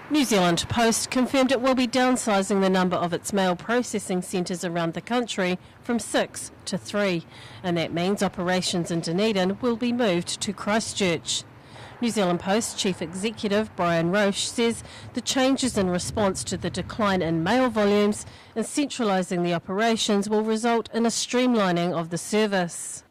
New Zealand Post confirmed it will be downsizing the number of its mail processing centres around the country from 6 to 3, and that means operations in Dunedin will be moved to Christchurch. New Zealand Post Chief Executive Brian Roche says the change is in response to the decline in mail volumes, and centralising the operations will result in a streamlining of the service.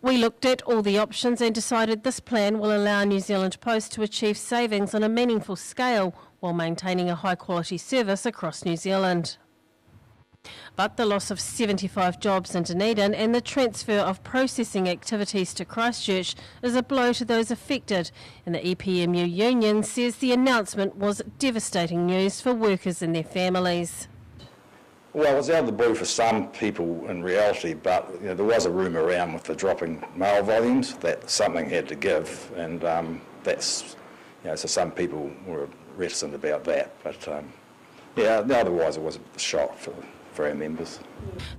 We looked at all the options and decided this plan will allow New Zealand Post to achieve savings on a meaningful scale while maintaining a high quality service across New Zealand. But the loss of 75 jobs in Dunedin and the transfer of processing activities to Christchurch is a blow to those affected, and the EPMU union says the announcement was devastating news for workers and their families. Well, it was out of the blue for some people in reality, but there was a rumour around with the dropping mail volumes that something had to give, and that's, so some people were reticent about that. But otherwise it was a shock for our members.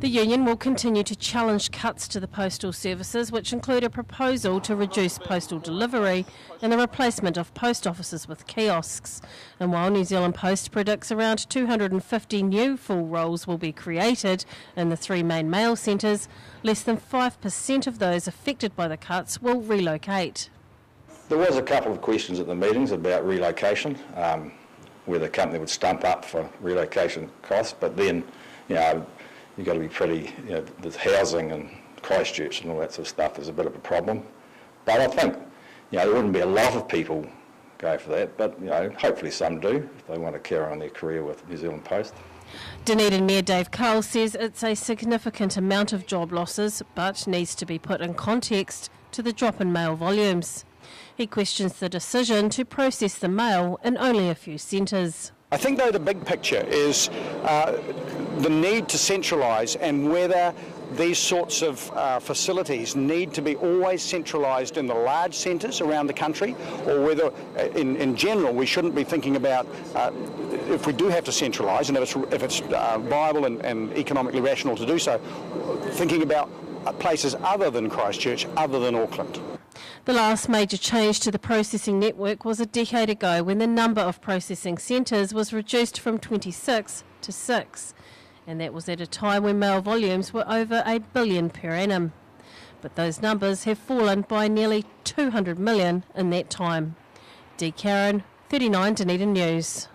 The union will continue to challenge cuts to the postal services, which include a proposal to reduce postal delivery and the replacement of post offices with kiosks. And while New Zealand Post predicts around 250 new full roles will be created in the 3 main mail centres, less than 5% of those affected by the cuts will relocate. There was a couple of questions at the meetings about relocation, where the company would stump up for relocation costs, but then you've got to be pretty, the housing and Christchurch and all that sort of stuff is a bit of a problem. But I think, there wouldn't be a lot of people go for that, but, hopefully some do if they want to carry on their career with New Zealand Post. Dunedin Mayor Dave Cull says it's a significant amount of job losses, but needs to be put in context to the drop in mail volumes. He questions the decision to process the mail in only a few centres. I think, though, the big picture is the need to centralise, and whether these sorts of facilities need to be always centralised in the large centres around the country, or whether, in general, we shouldn't be thinking about, if we do have to centralise, and if it's viable and economically rational to do so, thinking about places other than Christchurch, other than Auckland. The last major change to the processing network was a decade ago, when the number of processing centres was reduced from 26 to 6, and that was at a time when mail volumes were over 1 billion per annum. But those numbers have fallen by nearly 200 million in that time. Dee Karen, 39 Dunedin News.